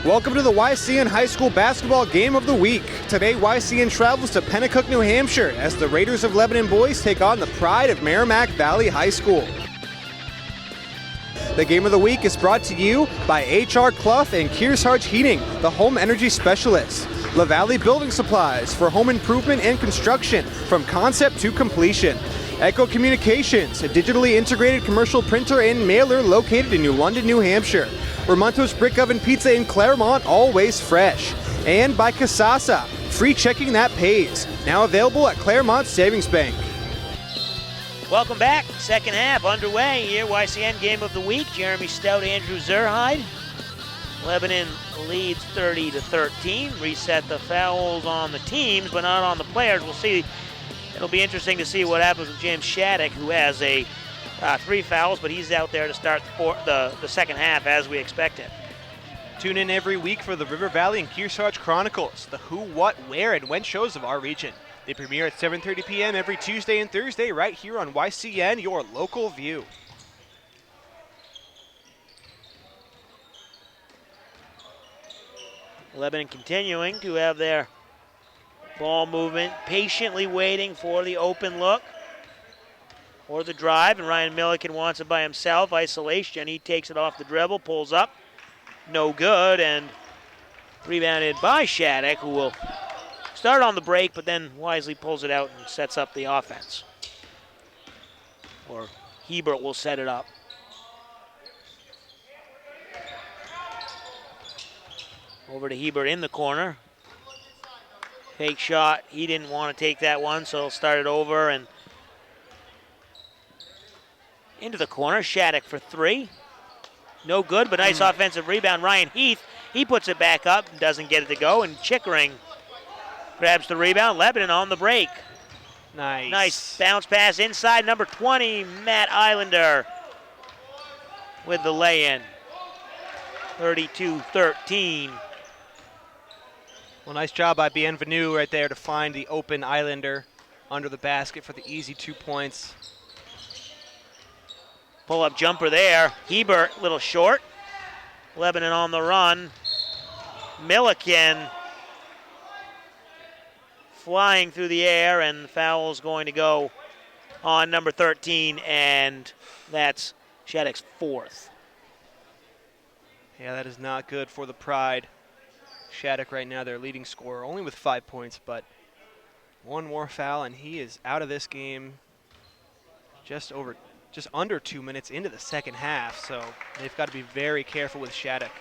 Welcome to the YCN High School Basketball Game of the Week. Today, YCN travels to Pennacook, New Hampshire, as the Raiders of Lebanon boys take on the pride of Merrimack Valley High School. The Game of the Week is brought to you by H.R. Clough and Kearsarge Heating, the home energy specialists. La Valley Building Supplies for home improvement and construction from concept to completion. Echo Communications, a digitally integrated commercial printer and mailer located in New London, New Hampshire. Ramonto's Brick Oven Pizza in Claremont, always fresh. And by Casasa, free checking that pays. Now available at Claremont Savings Bank. Welcome back. Second half underway here. YCN Game of the Week. Jeremy Stout, Andrew Zerhide. Lebanon leads 30-13. Reset the fouls on the teams, but not on the players. We'll see. It'll be interesting to see what happens with James Shattuck, who has 3 fouls, but he's out there to start the second half as we expected. Tune in every week for the River Valley and Kearsarge Chronicles, the who, what, where, and when shows of our region. They premiere at 7:30 p.m. every Tuesday and Thursday right here on YCN, your local view. Lebanon continuing to have their ball movement, patiently waiting for the open look or the drive, and Ryan Milliken wants it by himself. Isolation, he takes it off the dribble, pulls up, no good, and rebounded by Shattuck, who will start on the break, but then wisely pulls it out and sets up the offense. Or Hebert will set it up. Over to Hebert in the corner. Fake shot. He didn't want to take that one, so he'll start it over and into the corner. Shattuck for 3. No good, but nice offensive rebound. Ryan Heath, he puts it back up, doesn't get it to go, and Chickering grabs the rebound. Lebanon on the break. Nice bounce pass inside. Number 20, Matt Islander with the lay-in. 32-13. Well, nice job by Bienvenu right there to find the open Islander under the basket for the easy 2 points. Pull-up jumper there. Hebert, little short. Lebanon on the run. Milliken flying through the air, and the foul is going to go on number 13, and that's Shattuck's 4th. Yeah, that is not good for the Pride. Shattuck right now, their leading scorer, only with 5 points, but one more foul, and he is out of this game just under 2 minutes into the second half, so they've got to be very careful with Shattuck.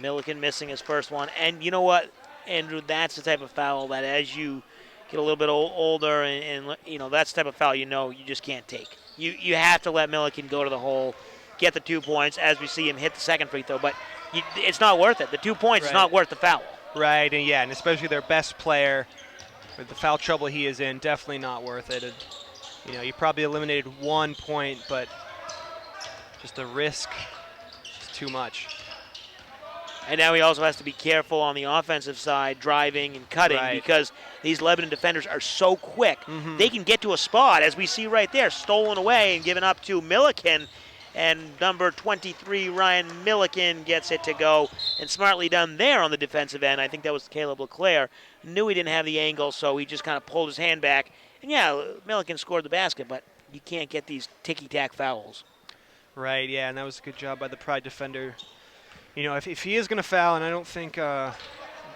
Milliken missing his first one, and you know what, Andrew, that's the type of foul that as you get a little bit older and you know, that's the type of foul you just can't take. You have to let Milliken go to the hole, get the 2 points, as we see him hit the second free throw, but it's not worth it. The 2 points is not worth the foul. Right, and yeah, and especially their best player, with the foul trouble he is in, definitely not worth it. And, you know, you probably eliminated 1 point, but just the risk is too much. And now he also has to be careful on the offensive side, driving and cutting, because these Lebanon defenders are so quick. They can get to a spot, as we see right there, stolen away and given up to Milliken. And number 23, Ryan Milliken, gets it to go. And smartly done there on the defensive end. I think that was Caleb LeClaire. Knew he didn't have the angle, so he just kind of pulled his hand back. And yeah, Milliken scored the basket, but you can't get these ticky-tack fouls. Right, yeah, and that was a good job by the Pride defender. You know, if he is going to foul, and I don't think, I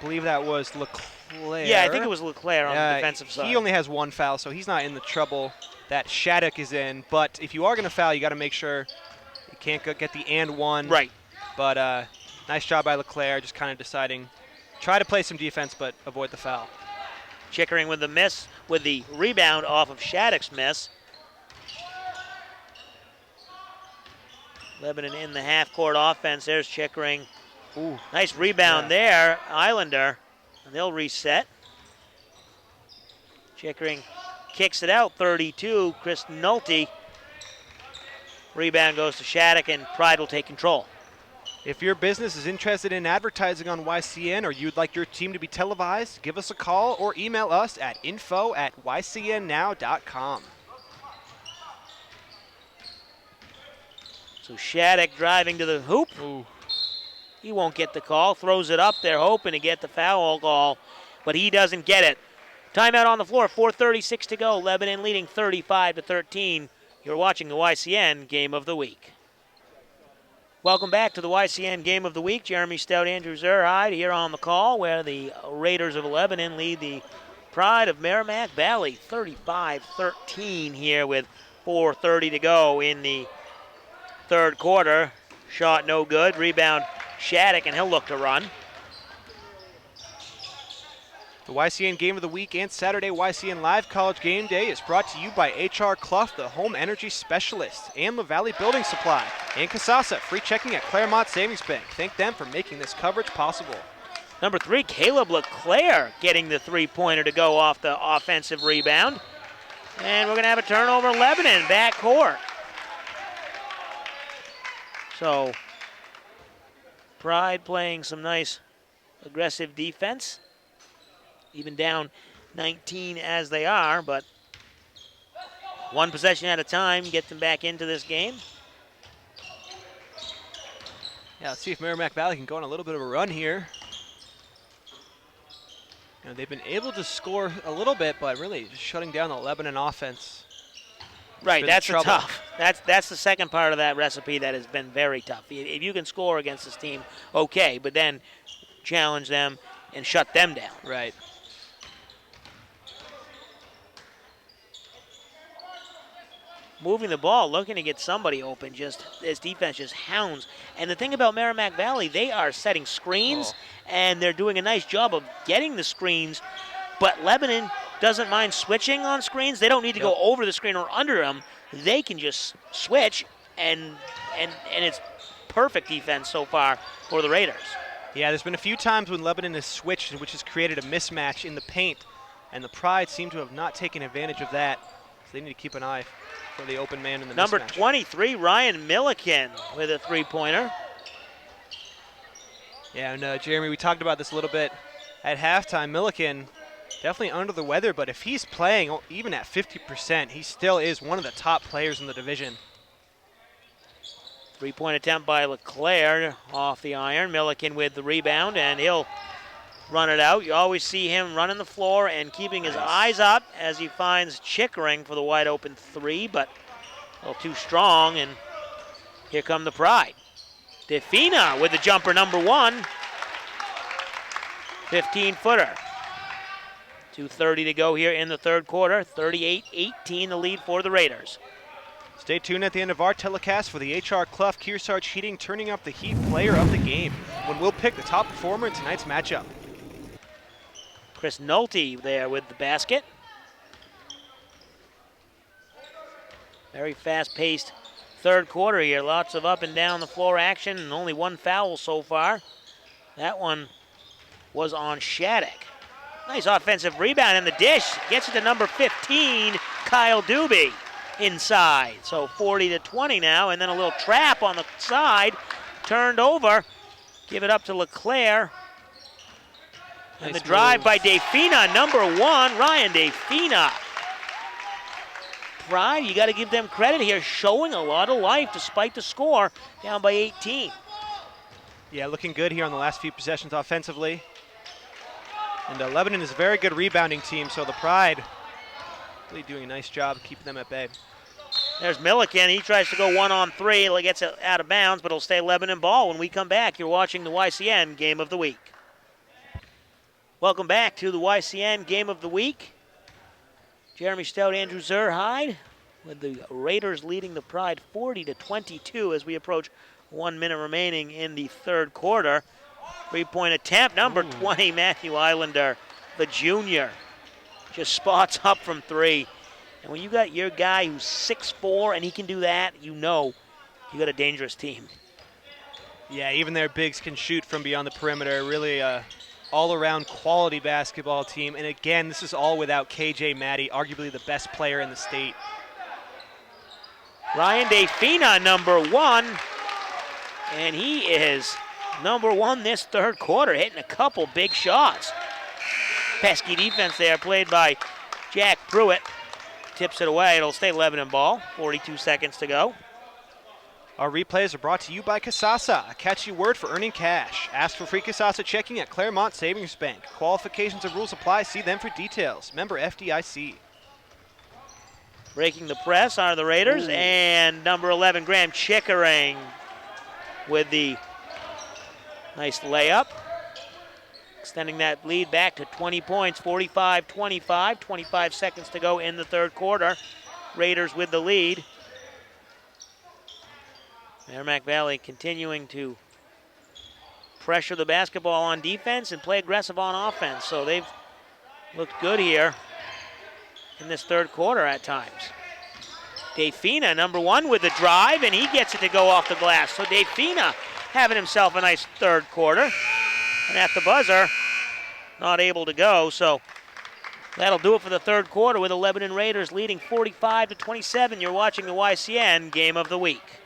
believe that was LeClaire. Yeah, I think it was LeClaire on the defensive side. He only has 1 foul, so he's not in the trouble that Shattuck is in. But if you are going to foul, you got to make sure you can't get the and one. Right. But nice job by LeClaire, just kind of deciding, try to play some defense, but avoid the foul. Chickering with the miss, with the rebound off of Shattuck's miss. Lebanon in the half-court offense. There's Chickering. Ooh, nice rebound there, Islander. And they'll reset. Chickering kicks it out, 32. Chris Nolte. Rebound goes to Shattuck, and Pride will take control. If your business is interested in advertising on YCN or you'd like your team to be televised, give us a call or email us at info@ycnnow.com. So Shattuck driving to the hoop. Ooh. He won't get the call. Throws it up there hoping to get the foul call, but he doesn't get it. Timeout on the floor, 4:36 to go. Lebanon leading 35-13. You're watching the YCN Game of the Week. Welcome back to the YCN Game of the Week. Jeremy Stout, Andrew Zerhide here on the call, where the Raiders of Lebanon lead the Pride of Merrimack Valley 35-13 here with 4:30 to go in the third quarter. Shot no good. Rebound Shattuck, and he'll look to run. The YCN Game of the Week and Saturday YCN Live College Game Day is brought to you by H.R. Clough, the home energy specialist, and LaValley Building Supply, and Casasa, free checking at Claremont Savings Bank. Thank them for making this coverage possible. Number 3, Caleb LeClaire getting the three-pointer to go off the offensive rebound. And we're going to have a turnover, Lebanon, backcourt. So, Pride playing some nice aggressive defense. Even down 19 as they are, but one possession at a time, get them back into this game. Yeah, let's see if Merrimack Valley can go on a little bit of a run here. You know, they've been able to score a little bit, but really just shutting down the Lebanon offense. Right, that's the tough. That's the second part of that recipe that has been very tough. If you can score against this team, okay, but then challenge them and shut them down. Right. Moving the ball, looking to get somebody open. Just this defense just hounds. And the thing about Merrimack Valley, they are setting screens, and they're doing a nice job of getting the screens. But Lebanon doesn't mind switching on screens. They don't need to go over the screen or under them. They can just switch, and it's perfect defense so far for the Raiders. Yeah, there's been a few times when Lebanon has switched, which has created a mismatch in the paint, and the Pride seem to have not taken advantage of that. So they need to keep an eye for the open man in the Number mismatch. 23, Ryan Milliken with a three-pointer. Yeah, and Jeremy, we talked about this a little bit at halftime. Milliken definitely under the weather, but if he's playing even at 50%, he still is one of the top players in the division. Three-point attempt by LeClaire off the iron. Milliken with the rebound, and he'll run it out. You always see him running the floor and keeping his eyes up as he finds Chickering for the wide open three, but a little too strong, and here come the Pride. Defina with the jumper, number 1. 15-footer. 2:30 to go here in the third quarter. 38-18 the lead for the Raiders. Stay tuned at the end of our telecast for the H.R. Clough Kearsarge Heating Turning Up the Heat player of the game, when we'll pick the top performer in tonight's matchup. Chris Nolte there with the basket. Very fast-paced third quarter here. Lots of up and down the floor action, and only one foul so far. That one was on Shattuck. Nice offensive rebound, and the dish gets it to number 15, Kyle Doobie, inside. So 40-20 now, and then a little trap on the side, turned over. Give it up to LeClaire. And the drive by Defina, number 1, Ryan Defina. Pride, you got to give them credit here, showing a lot of life despite the score, down by 18. Yeah, looking good here on the last few possessions offensively. And Lebanon is a very good rebounding team, so the Pride really doing a nice job keeping them at bay. There's Milliken. He tries to go 1-on-3. He gets it out of bounds, but it'll stay Lebanon ball. When we come back, you're watching the YCN Game of the Week. Welcome back to the YCN Game of the Week. Jeremy Stout, Andrew Zerhide, with the Raiders leading the Pride 40-22 as we approach 1 minute remaining in the third quarter. Three-point attempt, number 20, Matthew Islander, the junior. Just spots up from 3. And when you got your guy who's 6'4" and he can do that, you know you got a dangerous team. Yeah, even their bigs can shoot from beyond the perimeter. Really all-around quality basketball team. And again, this is all without KJ Maddie, arguably the best player in the state. Ryan Defina, number 1. And he is number 1 this third quarter, hitting a couple big shots. Pesky defense there, played by Jack Pruitt. Tips it away. It'll stay Lebanon ball. 42 seconds to go. Our replays are brought to you by Kasasa, a catchy word for earning cash. Ask for free Kasasa checking at Claremont Savings Bank. Qualifications and rules apply. See them for details. Member FDIC. Breaking the press are the Raiders. Ooh. And number 11, Graham Chickering with the nice layup. Extending that lead back to 20 points, 45-25. 25 seconds to go in the third quarter. Raiders with the lead. Merrimack Valley continuing to pressure the basketball on defense and play aggressive on offense. So they've looked good here in this third quarter at times. Dave Fina, number 1 with the drive, and he gets it to go off the glass. So Dave Fina having himself a nice third quarter. And at the buzzer, not able to go. So that'll do it for the third quarter with the Lebanon Raiders leading 45-27. You're watching the YCN Game of the Week.